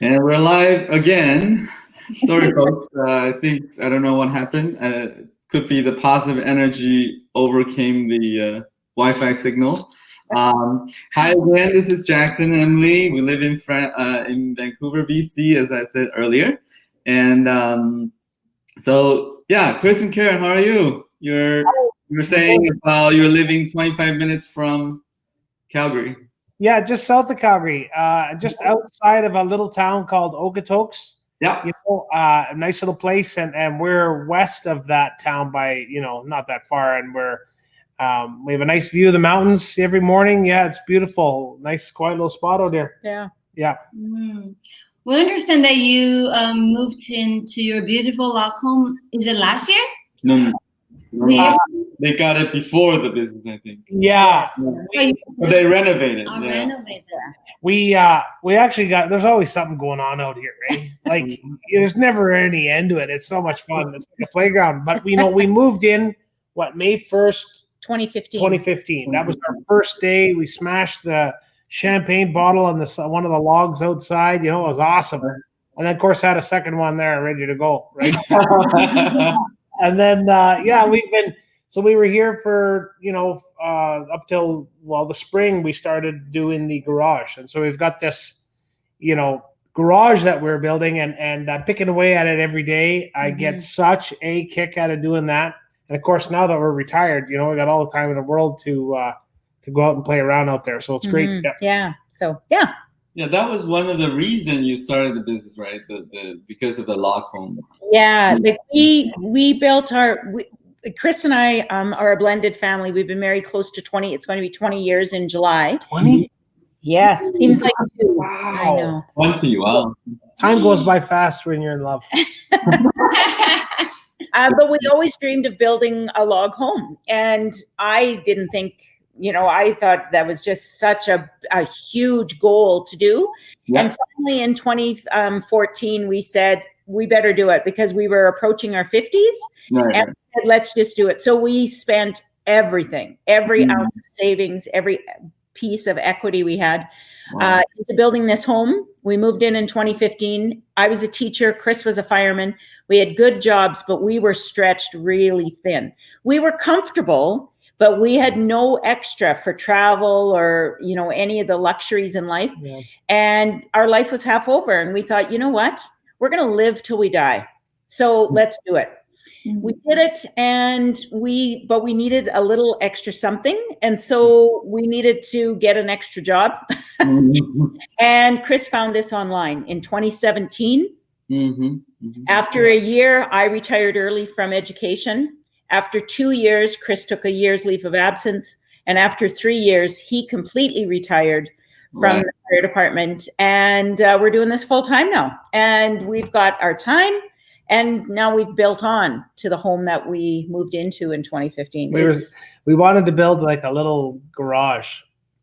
And we're live again. Sorry, folks. I don't know what happened. Could be the positive energy overcame the Wi-Fi signal. Hi again. This is Jackson and Emily. We live in Vancouver, BC, as I said earlier. And so, yeah, Chris and Karen, how are you? You're saying about you're living 25 minutes from Calgary. Yeah, just south of Calgary, just outside of a little town called Okotoks. Yeah. A nice little place, and we're west of that town by, not that far, and we have a nice view of the mountains every morning. Yeah, it's beautiful. Nice, quiet little spot out there. Yeah. Mm. We understand that you moved into your beautiful log home. Is it last year? No. They got it before the business, I think. Yeah. But they renovated. Renovated. We actually got. There's always something going on out here, right? Like there's never any end to it. It's so much fun. It's like a playground. But we moved in May 1st, 2015. That was our first day. We smashed the champagne bottle on one of the logs outside. It was awesome. And then of course had a second one there ready to go, right? And then we were here for up till the spring. We started doing the garage, and so we've got this garage that we're building, and I'm picking away at it every day. I get such a kick out of doing that. And of course, now that we're retired, we got all the time in the world to go out and play around out there. So it's great. Yeah. Yeah, that was one of the reasons you started the business, right? Because of the log home. Yeah, we built Chris and I are a blended family. We've been married close to 20. It's going to be 20 years in July. 20? Yes, seems like 2. Wow. I know. 20, wow. Time goes by fast when you're in love. But we always dreamed of building a log home, and I didn't think. I thought that was just such a huge goal to do. Yeah. And finally in 2014, we said, we better do it because we were approaching our 50s. Right. And we said, let's just do it. So we spent everything, every ounce of savings, every piece of equity we had into building this home. We moved in 2015. I was a teacher. Chris was a fireman. We had good jobs, but we were stretched really thin. We were comfortable, but we had no extra for travel or, any of the luxuries in life. Yeah. And our life was half over. And we thought, you know what? We're going to live till we die. So let's do it. Mm-hmm. We did it, but we needed a little extra something. And so we needed to get an extra job. And Chris found this online in 2017. Mm-hmm. Mm-hmm. After a year, I retired early from education. After 2 years, Chris took a year's leave of absence. And after 3 years, he completely retired from the fire department. And we're doing this full time now. And we've got our time. And now we've built on to the home that we moved into in 2015. We wanted to build like a little garage.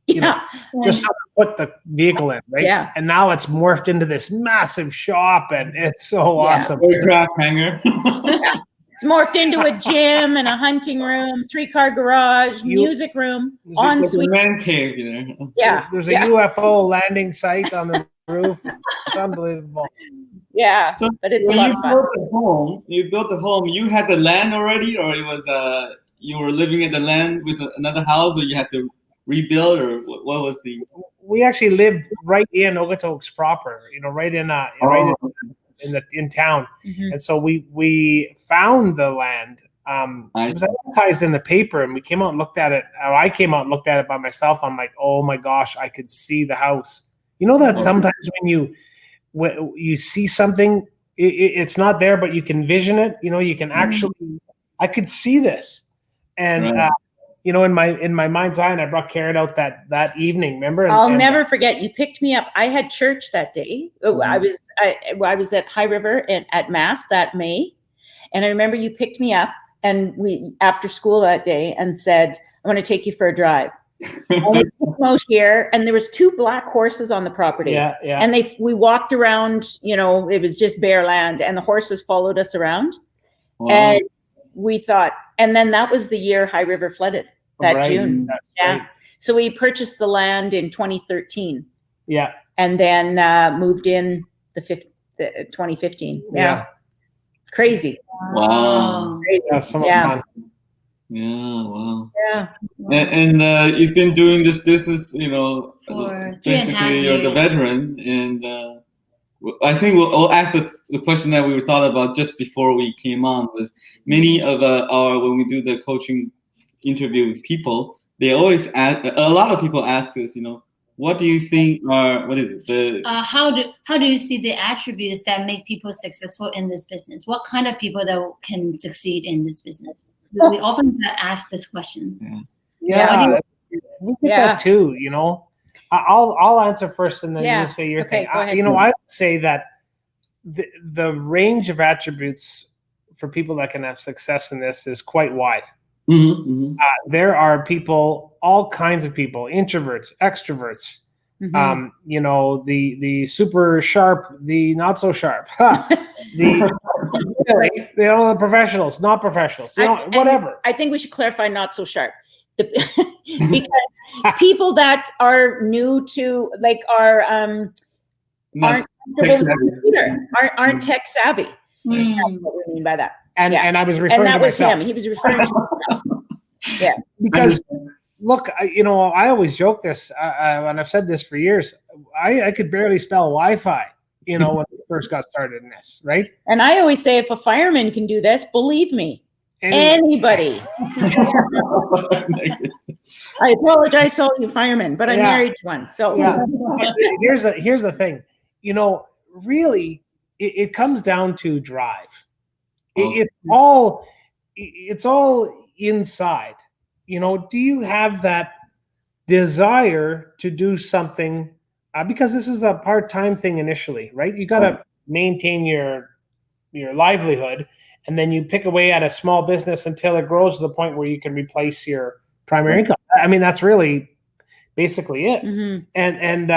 Just to put the vehicle in, right? Yeah. And now it's morphed into this massive shop, and it's so awesome. Aircraft hangar. It's morphed into a gym and a hunting room, 3-car garage, music room, ensuite. Man cave, Yeah. There's a UFO landing site on the roof. It's unbelievable. Yeah, so but it's a lot of fun. You built the home. You had the land already, or it was you were living in the land with another house, or you had to rebuild, or what was the? We actually lived right in Okotoks proper. Right in town. Mm-hmm. And so we found the land. It was advertised in the paper, and we came out and looked at it. I came out and looked at it by myself. I'm like, oh my gosh, I could see the house. That sometimes when you see something, it's not there, but you can vision it. You can actually. I could see this, and in my mind's eye, and I brought Karen out that evening. Remember? I'll never forget. You picked me up. I had church that day. I was at High River at Mass that May, and I remember you picked me up, and we after school that day and said, "I want to take you for a drive." And we came out here, and there was 2 black horses on the property. Yeah. And we walked around. It was just bare land, and the horses followed us around. Wow. And we thought, and then that was the year High River flooded. That June. Yeah. So we purchased the land in 2013. Yeah. and then moved in 2015. Yeah. Crazy. Wow. Crazy. Yeah, so much fun. Yeah, wow. Yeah. And you've been doing this business, you know, For 3.5 basically you're the years. veteran. And I think we'll ask the question that we thought about just before we came on was many of when we do the coaching interview with people, they always ask, a lot of people ask us, you know, what do you think are, what is it? How do you see the attributes that make people successful in this business? What kind of people that can succeed in this business? We often ask this question. Yeah, we get that too. You know, I'll answer first, and then you say your thing. Go ahead. You know, I would say that the range of attributes for people that can have success in this is quite wide. Mm-hmm, mm-hmm. There are people, all kinds of people, introverts, extroverts. Mm-hmm. You know, the super sharp, the not so sharp. The professionals, not professionals, you know, whatever. I think we should clarify not so sharp. Because people that are new to, like, aren't comfortable with the computer, aren't tech savvy. That's what we mean by that. And I was referring to myself. Him. He was referring to himself. Yeah. Because look, you know, I always joke this, and I've said this for years. I could barely spell Wi-Fi, you know, when we first got started in this, right? And I always say, if a fireman can do this, believe me, anybody. I apologize to all you firemen, but I'm married to one. So here's the thing, you know, really, it comes down to drive. It's all inside. You know, do you have that desire to do something? Because this is a part-time thing initially, right? You got to maintain your livelihood, and then you pick away at a small business until it grows to the point where you can replace your primary income. I mean, that's really basically it. Mm-hmm. And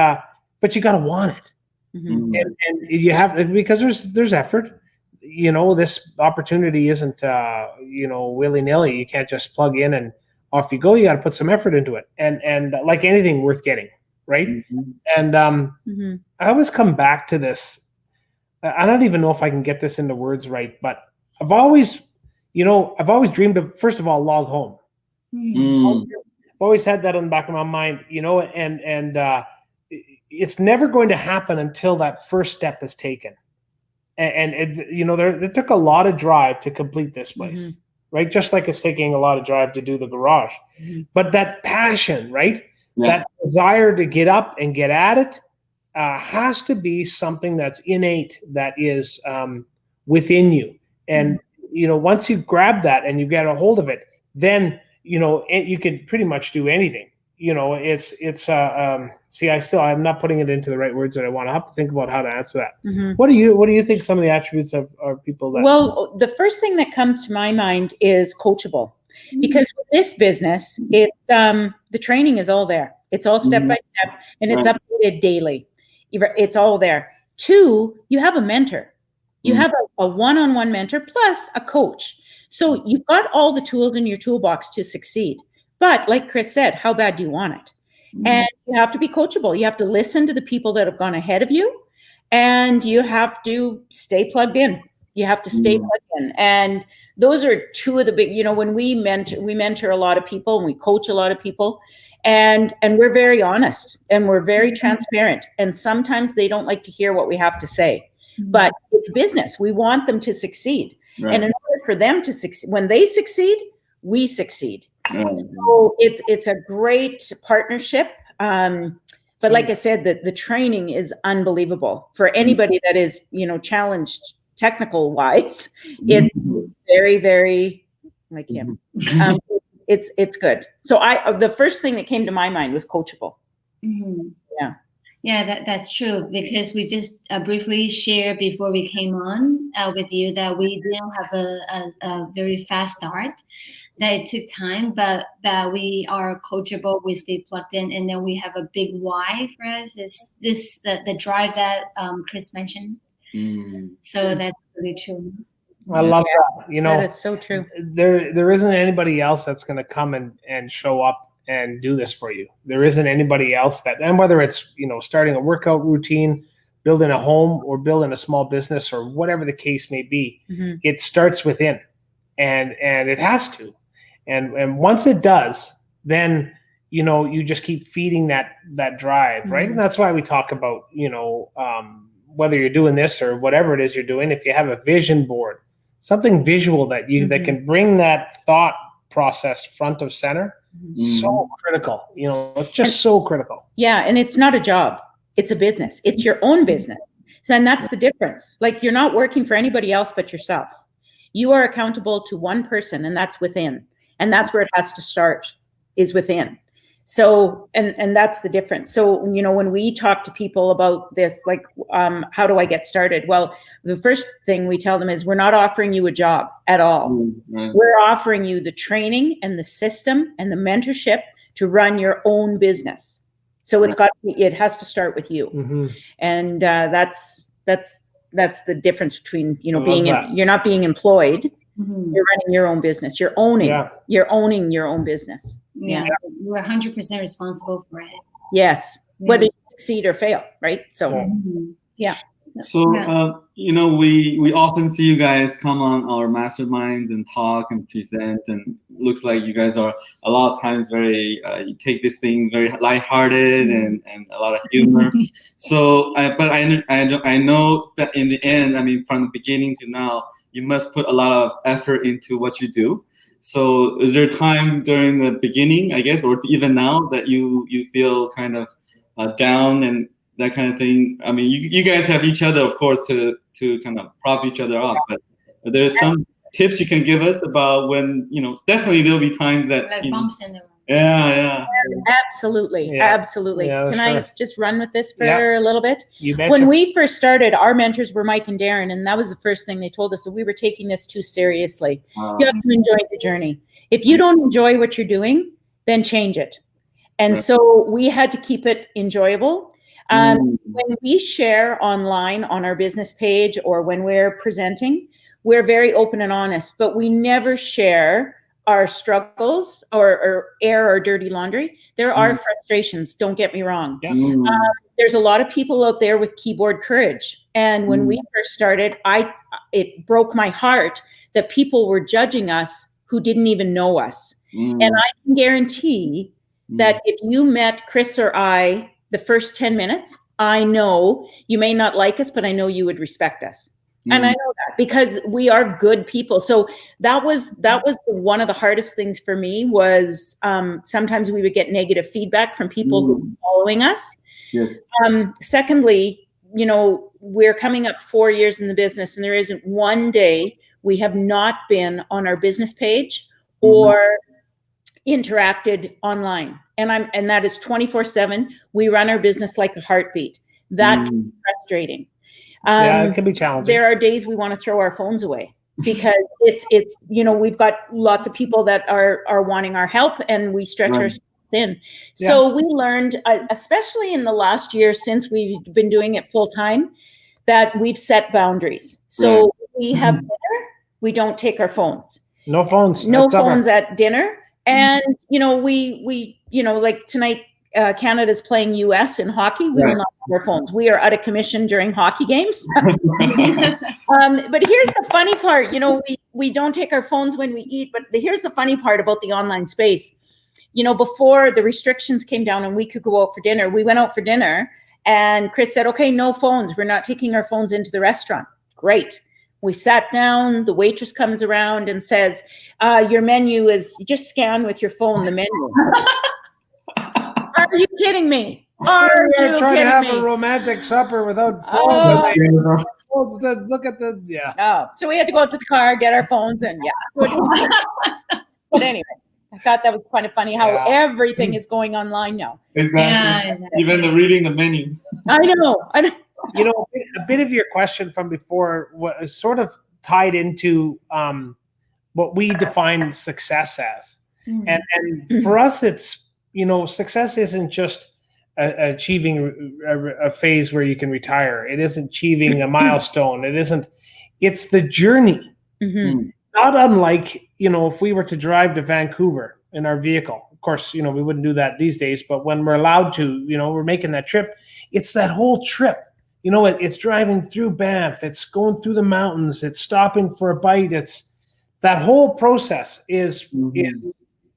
but you got to want it, mm-hmm. and you have, because there's effort. You know, this opportunity isn't you know, willy-nilly. You can't just plug in and off you go. You got to put some effort into it, and like anything worth getting, right? Mm-hmm. And mm-hmm. I always come back to this. I don't even know if I can get this into words right, but I've always dreamed of, first of all, log home. Mm. I've always had that in the back of my mind, you know, and it's never going to happen until that first step is taken. And it, you know, there took a lot of drive to complete this place, mm-hmm. right? Just like it's taking a lot of drive to do the garage. Mm-hmm. But that passion, right? That desire to get up and get at it has to be something that's innate, that is within you. And, you know, once you grab that and you get a hold of it, then, you know, you can pretty much do anything. You know, I'm not putting it into the right words that I want. I have to think about how to answer that. Mm-hmm. What do you think some of the attributes of people that? Well, the first thing that comes to my mind is coachable, because with this business, it's the training is all there. It's all step by step, and it's updated daily. It's all there. 2, you have a mentor. You have a one-on-one mentor plus a coach. So you've got all the tools in your toolbox to succeed. But like Chris said, how bad do you want it? And you have to be coachable. You have to listen to the people that have gone ahead of you, and you have to stay plugged in. You have to stay plugged in. And those are 2 of the big, you know, when we mentor a lot of people, and we coach a lot of people, and we're very honest and we're very transparent. And sometimes they don't like to hear what we have to say, but it's business. We want them to succeed. Right. And in order for them to succeed, when they succeed, we succeed. So it's a great partnership. But like I said, the training is unbelievable for anybody that is, you know, challenged technical wise. It's very, very like him. It's good. So the first thing that came to my mind was coachable. Mm-hmm. Yeah, that's true, because we just briefly shared before we came on with you that we didn't have a very fast start, that it took time, but that we are coachable, we stay plugged in, and then we have a big why for us, is the drive that Chris mentioned. So that's really true. I love that. You know, that is so true. There isn't anybody else that's going to come and show up and do this for you. There isn't anybody else that, and whether it's, starting a workout routine, building a home, or building a small business, or whatever the case may be, it starts within, and it has to. And once it does, then, you just keep feeding that drive, right? And that's why we talk about, whether you're doing this or whatever it is you're doing, if you have a vision board, something visual that can bring that thought process front of center, so critical. It's just so critical. Yeah, and it's not a job. It's a business. It's your own business. So, and that's the difference. Like, you're not working for anybody else but yourself. You are accountable to one person, and that's within. And that's where it has to start, is within. So, and that's the difference. So, when we talk to people about this, like, how do I get started? Well, the first thing we tell them is, we're not offering you a job at all. We're offering you the training and the system and the mentorship to run your own business. So it has to start with you. And that's the difference between, you're not being employed. You're running your own business. You're owning your own business. Yeah. You're 100% responsible for it. Yes. Whether you succeed or fail, right? So, yeah. So, we often see you guys come on our masterminds and talk and present, and it looks like you guys are a lot of times very, you take these things very lighthearted and a lot of humor. So, but I know that in the end, from the beginning to now, you must put a lot of effort into what you do. So is there time during the beginning, I guess, or even now, that you feel kind of down and that kind of thing? You guys have each other, of course, to kind of prop each other up, but there's some tips you can give us about when, definitely there'll be times that, like bumps in the road. Yeah. Absolutely. Yeah, Can I just run with this for a little bit? You betcha. When we first started, our mentors were Mike and Darren, and that was the first thing they told us, that we were taking this too seriously. You have to enjoy the journey. If you don't enjoy what you're doing, then change it. And so we had to keep it enjoyable. When we share online on our business page, or when we're presenting, we're very open and honest, but we never share our struggles or air our dirty laundry. There are frustrations, don't get me wrong. There's a lot of people out there with keyboard courage. And when we first started, it broke my heart that people were judging us who didn't even know us. And I can guarantee that if you met Chris or I the first 10 minutes, I know you may not like us, but I know you would respect us. And I know that because we are good people. So that was one of the hardest things for me, was sometimes we would get negative feedback from people who were following us. Secondly, we're coming up 4 years in the business, and there isn't one day we have not been on our business page or interacted online. And that is 24/7. We run our business like a heartbeat. That can be frustrating. It can be challenging. There are days we want to throw our phones away because it's we've got lots of people that are wanting our help, and we stretch ourselves thin. So we learned, especially in the last year since we've been doing it full time, that we've set boundaries. So we have dinner, we don't take our phones. No phones. No phones at dinner. And we like tonight, Canada's playing US in hockey. We will not have our phones. We are out of commission during hockey games. But here's the funny part, we don't take our phones when we eat, but here's the funny part about the online space. Before the restrictions came down and we could go out for dinner, we went out for dinner and Chris said, okay, no phones. We're not taking our phones into the restaurant. Great. We sat down, the waitress comes around and says, your menu is, just scan with your phone the menu. Are you kidding me? Are you trying kidding to have me? a romantic supper without phones? Look at the So we had to go out to the car, get our phones, and But anyway, I thought that was kind of funny how everything is going online now. Exactly. Even the reading the menu. I know. A bit of your question from before was sort of tied into what we define success as, and for us, it's success isn't just achieving a phase where you can retire. It isn't achieving a milestone. It's the journey. Not unlike, if we were to drive to Vancouver in our vehicle, of course, we wouldn't do that these days, but when we're allowed to, we're making that trip. It's that whole trip. It's driving through Banff, it's going through the mountains, it's stopping for a bite. It's that whole process is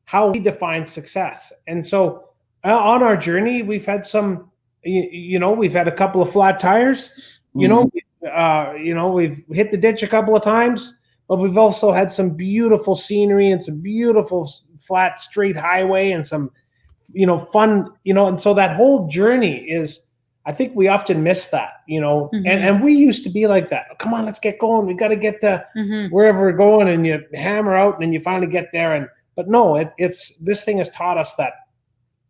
how we define success. And so on our journey, we've had some, we've had a couple of flat tires, we've hit the ditch a couple of times, but we've also had some beautiful scenery and some beautiful flat straight highway and some, fun, and so that whole journey is, I think we often miss that, and we used to be like that. Oh, come on, let's get going. We got to get to wherever we're going, and you hammer out, and then you finally get there. But no, it's this thing has taught us that,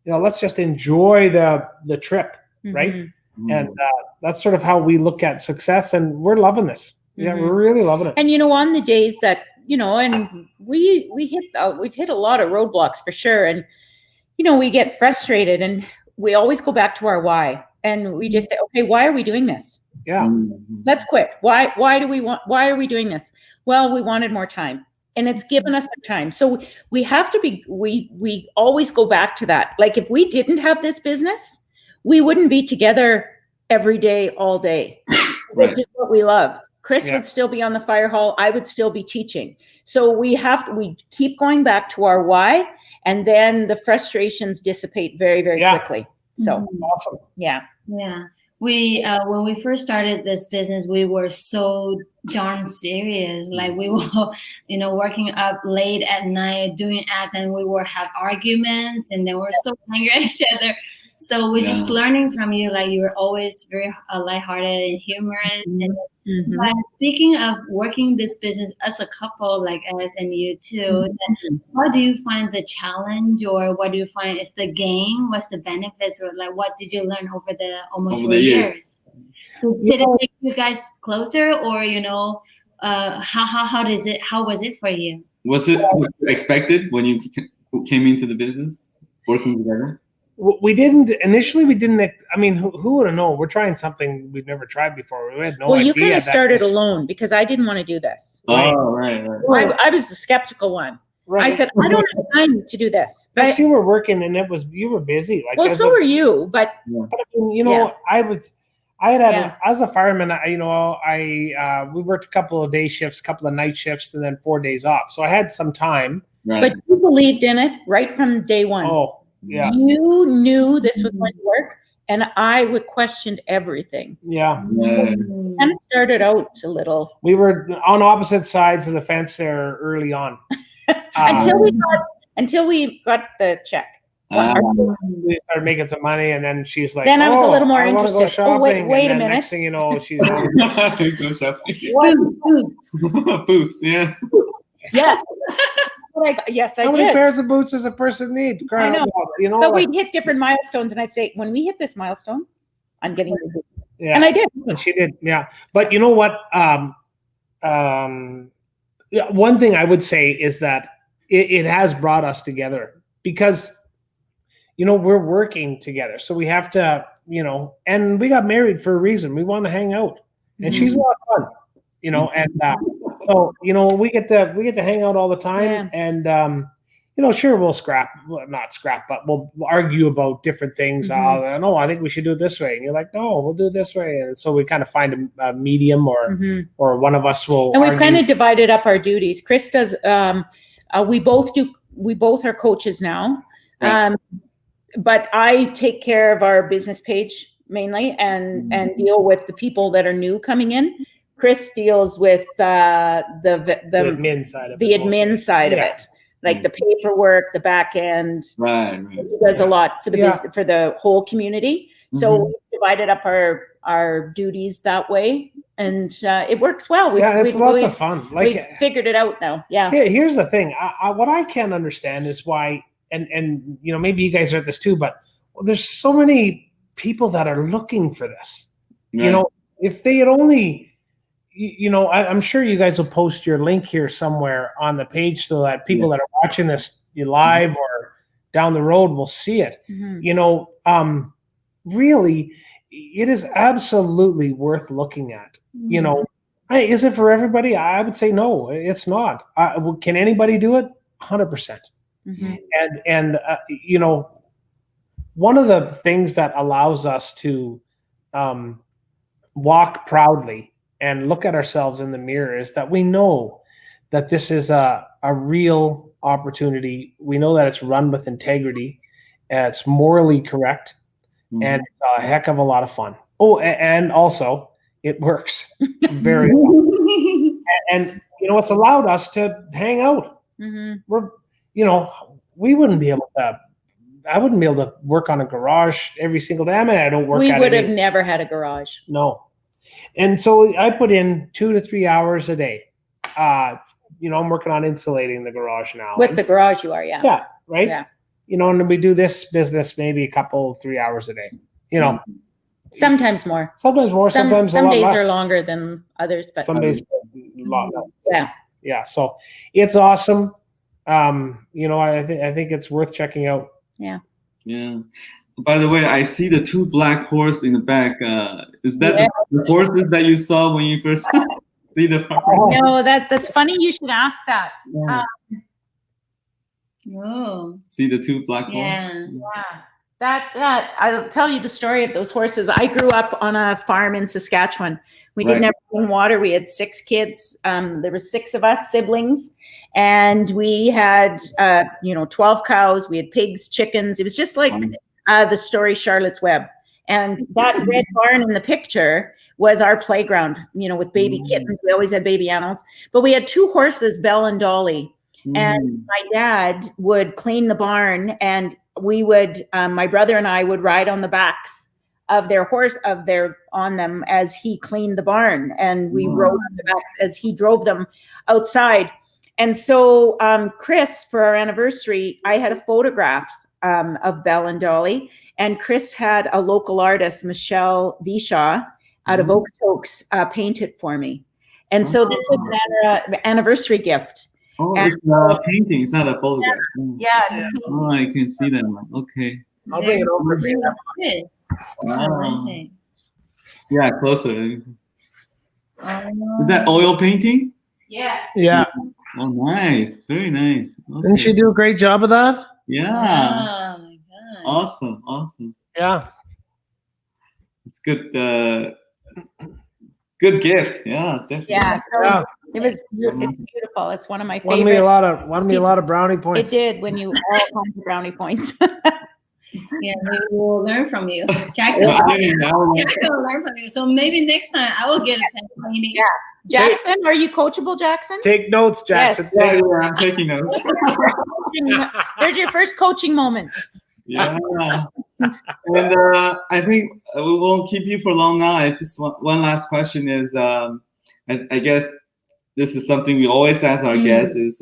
let's just enjoy the trip, right? And that's sort of how we look at success, and we're loving this. Yeah, we're really loving it. And on the days that and we've hit a lot of roadblocks for sure, and we get frustrated, and we always go back to our why. And we just say, okay, why are we doing this? Yeah. Let's quit. Why are we doing this? Well, we wanted more time, and it's given us the time. So we have to we always go back to that. Like, if we didn't have this business, we wouldn't be together every day, all day, which is what we love. Chris would still be on the fire hall. I would still be teaching. So we keep going back to our why, and then the frustrations dissipate very, very quickly. So awesome. Yeah. We when we first started this business, we were so darn serious. Like, we were, working up late at night doing ads, and we would have arguments, and then we're so angry at each other. So we're just learning from you. Like, you were always very lighthearted and humorous. But speaking of working this business as a couple, like us and you too, then what do you find the challenge, or what do you find is the gain? What's the benefits, or like what did you learn over the almost 4 years? Did it make you guys closer, or how was it for you? Was it what you expected when you came into the business, working together? We didn't initially. We didn't. I mean, who would have known? We're trying something we've never tried before. We had no idea. Well, you kind of started alone, because I didn't want to do this. Oh, right. I was the skeptical one. Right. I said, I don't have time to do this. But you were working, and you were busy. Like, well, so were you. But I mean, I had as a fireman. We worked a couple of day shifts, a couple of night shifts, and then 4 days off. So I had some time. Right. But you believed in it right from day one. Oh. Yeah. You knew this was going to work, and I would question everything. Yeah. And it started out a little. We were on opposite sides of the fence there early on. Until we got the check. We started making some money, and then she's like, then I was a little more interested. Go shopping. Wait a minute. Next thing you know, she's Go shopping. Boots, yes. Yes. Yes, I did. How many pairs of boots does a person need? I know. But we'd hit different milestones, and I'd say, when we hit this milestone, I'm getting the boots. Yeah. And I did. And she did, yeah. But you know what? One thing I would say is that it has brought us together, because, we're working together. So we have to, and we got married for a reason. We want to hang out. And she's a lot of fun, and so, we get to hang out all the time, and sure, we'll not scrap, but we'll argue about different things. No, I think we should do it this way, and you're like, no, we'll do it this way, and so we kind of find a medium, or one of us will. And we've kind of divided up our duties. Chris does. We both are coaches now, but I take care of our business page mainly, and deal with the people that are new coming in. Chris deals with the admin side of it, like the paperwork, the back end. Right. He does a lot for the for the whole community. So we divided up our duties that way, and it works well. It's lots of fun. Like, we've figured it out now. Yeah. Here's the thing. What I can't understand is why, and maybe you guys are at this too, but there's so many people that are looking for this. Right. If they had only. I'm sure you guys will post your link here somewhere on the page, so that people that are watching this live or down the road will see it. Really, it is absolutely worth looking at. Is it for everybody? I would say no, it's not. Can anybody do it? 100%. And you know, one of the things that allows us to walk proudly and look at ourselves in the mirror is that we know that this is a real opportunity. We know that it's run with integrity, it's morally correct, and it's a heck of a lot of fun. Oh, and also it works very well. And you know, it's allowed us to hang out. We're, you know, we wouldn't be able to. I wouldn't be able to work on a garage every single day. I mean, I don't work. We would have never had a garage. No. And so I put in 2 to 3 hours a day. You know, I'm working on insulating the garage now. With the garage you are, yeah. Yeah, right? Yeah. You know, and we do this business maybe 3 hours a day. You know. Sometimes more. Sometimes more, sometimes a lot days less. Are longer than others, but some days a lot less. Yeah. Yeah, so it's awesome. You know, I think it's worth checking out. Yeah. Yeah. By the way, I see the 2 black horses in the back. Is that the horses that you saw when you first see the property? No, that's funny. You should ask that. Oh. See the 2 black horses? Yeah. That I'll tell you the story of those horses. I grew up on a farm in Saskatchewan. We didn't have running water. We had 6 kids. There were 6 of us siblings, and we had 12 cows. We had pigs, chickens. It was just like the story Charlotte's Web. And that red barn in the picture was our playground. You know, with baby kittens. We always had baby animals, but we had 2 horses, Belle and Dolly. And my dad would clean the barn, and we would, my brother and I would ride on the backs of their horse, on them as he cleaned the barn, and we rode on the backs as he drove them outside. And so, Chris, for our anniversary, I had a photograph of Belle and Dolly, and Chris had a local artist, Michelle Vishaw, out of Okotoks, paint it for me. And so this was an anniversary gift. Oh, it's a painting. It's not a photograph. Yeah. Oh, I can see that one. Okay. I'll bring it over for you. Wow. Yeah, closer. Is that oil painting? Yes. Yeah. Oh, nice. Very nice. Okay. Didn't she do a great job of that? Yeah. Oh my God. Awesome. Yeah. It's good. Good gift. Yeah, definitely. Yeah. So it's beautiful. It's one of my favorite. Won me a lot of brownie points. It did, when you all come to brownie points. Yeah, maybe we'll learn from you. Jackson will learn from you. So maybe next time I will get a pen painting. Yeah. Jackson, are you coachable, Jackson? Take notes, Jackson. Yes. Yeah, I'm taking notes. There's your first coaching moment. Yeah. And I think we won't keep you for long now. It's just one last question is, I guess this is something we always ask our guests is,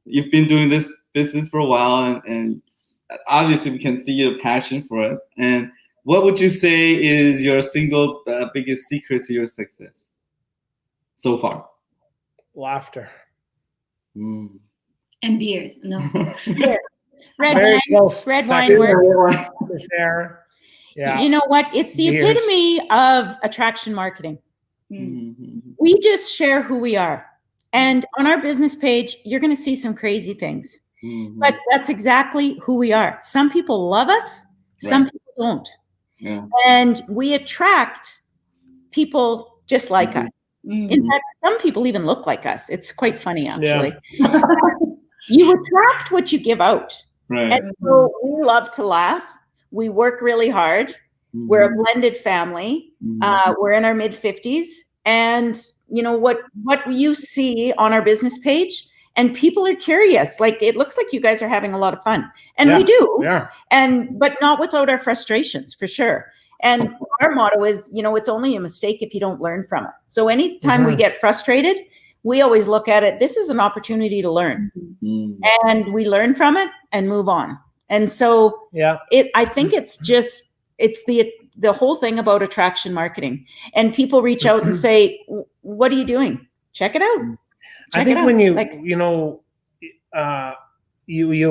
you've been doing this business for a while, and obviously we can see your passion for it. And what would you say is your single biggest secret to your success so far? Laughter. And beard. No. Red Very wine. close. Red Second. wine work. There. Yeah. You know what? It's the Beers. epitome of attraction marketing. We just share who we are. And on our business page, you're going to see some crazy things. But that's exactly who we are. Some people love us, some people don't. Yeah. And we attract people just like us. In fact, some people even look like us. It's quite funny, actually. Yeah. You attract what you give out. Right. And so we love to laugh. We work really hard. We're a blended family. We're in our mid-50s. And you know what you see on our business page, and people are curious. Like, it looks like you guys are having a lot of fun. And we do. Yeah. But not without our frustrations, for sure. And our motto is, it's only a mistake if you don't learn from it. So anytime we get frustrated, we always look at it, this is an opportunity to learn. And we learn from it and move on. And so I think it's the whole thing about attraction marketing. And people reach out and say, what are you doing? Check it out. I think when you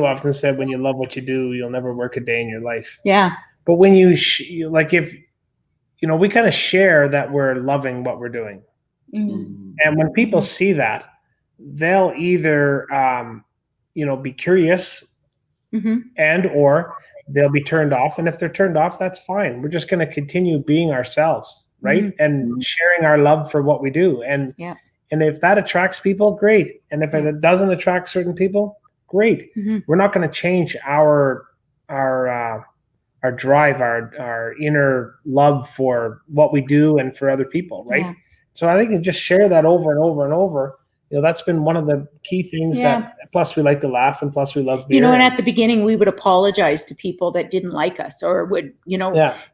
often said, when you love what you do, you'll never work a day in your life. Yeah. But when we kind of share that we're loving what we're doing. And when people see that, they'll either, be curious, and or they'll be turned off. And if they're turned off, that's fine. We're just going to continue being ourselves, right? And sharing our love for what we do. And if that attracts people, great. And if it doesn't attract certain people, great. We're not going to change our drive, our inner love for what we do and for other people, right? So I think you just share that over and over and over. That's been one of the key things that, plus we like to laugh, and plus we love beer. And at the beginning we would apologize to people that didn't like us, or would,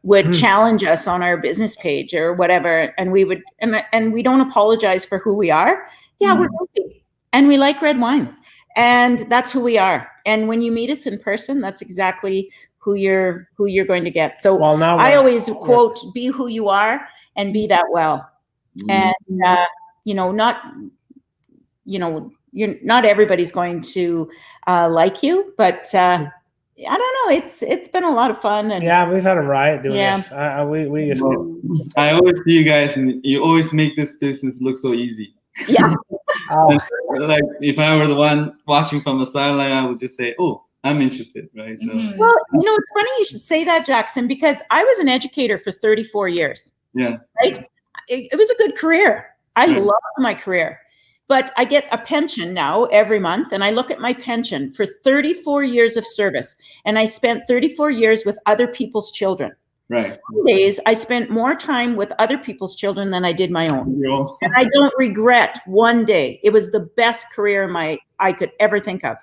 would challenge us on our business page or whatever. And we would, and we don't apologize for who we are. We're goofy and we like red wine, and that's who we are. And when you meet us in person, that's exactly who you're going to get. So I always quote, be who you are and be that well. And, not everybody's going to like you, but I don't know. It's been a lot of fun. And we've had a riot doing this. We just I always see you guys, and you always make this business look so easy. Like if I were the one watching from the sideline, I would just say, "Oh, I'm interested," right? So. Well, it's funny you should say that, Jackson, because I was an educator for 34 years. Yeah. Right. It was a good career. I loved my career. But I get a pension now every month, and I look at my pension for 34 years of service, and I spent 34 years with other people's children. Right. Some days I spent more time with other people's children than I did my own. And I don't regret one day. It was the best career I could ever think of.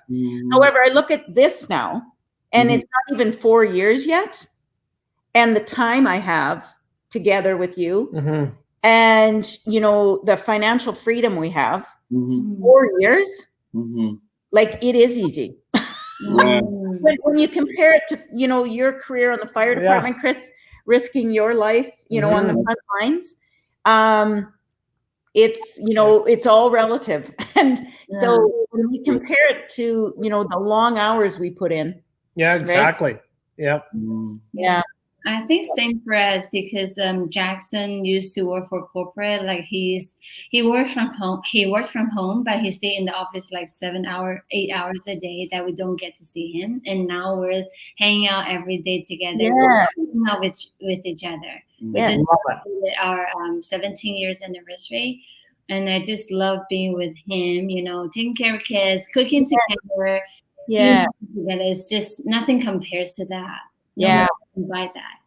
However, I look at this now, and it's not even 4 years yet. And the time I have together with you, and the financial freedom we have, 4 years, like it is easy. When you compare it to your career on the fire department, Chris, risking your life on the front lines, it's it's all relative. And so when we compare it to the long hours we put in, exactly, right? I think same for us, because Jackson used to work for corporate. Like he works from home. He works from home, but he stayed in the office like 8 hours a day that we don't get to see him. And now we're hanging out every day together. We're hanging out with each other. We just celebrated our 17 years anniversary, and I just love being with him. Taking care of kids, cooking together, doing together. It's just nothing compares to that. Buy that.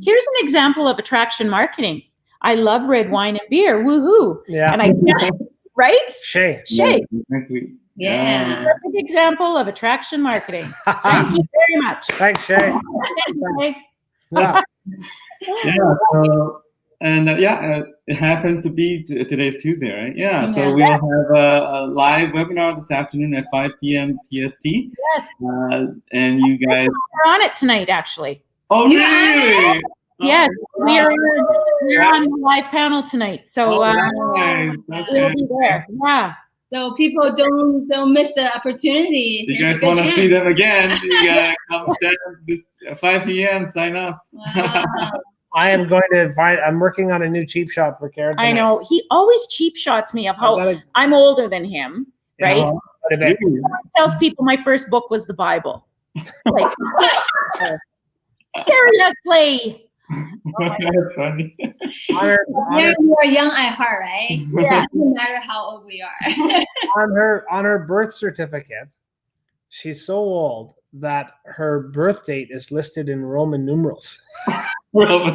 Here's an example of attraction marketing. I love red wine and beer. Woohoo! And right? Shay. Yeah. Perfect example of attraction marketing. Thank you very much. Thanks, Shay. It happens to be today's Tuesday, right? So we'll have a live webinar this afternoon at 5 p.m. PST. Yes. And you guys are on it tonight, actually. Oh, really? Yes, we're on the live panel tonight, so we'll be there. So people don't miss the opportunity. You guys want to see them again? You gotta come down this 5 p.m. Sign up. Wow. I am going to I'm working on a new cheap shot for Karen tonight. I know. He always cheap shots me of how I'm older than him, right? He always tells people my first book was the Bible. Like, seriously. That's funny. We are young at heart, right? No matter how old we are. on her birth certificate, she's so old that her birth date is listed in Roman numerals. Right?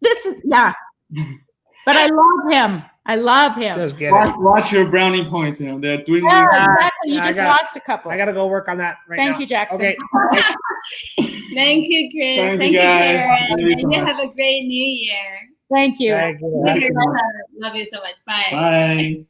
This is But I love him. Just get watch your brownie points. They're doing. Exactly. You just lost a couple. I got to go work on that right now. Thank you, Jackson. Okay. Thank you, Chris. Thank you, guys. Karen. Thank you and you have a great new year. Thank you. Thank you. Love you so much. Bye. Bye.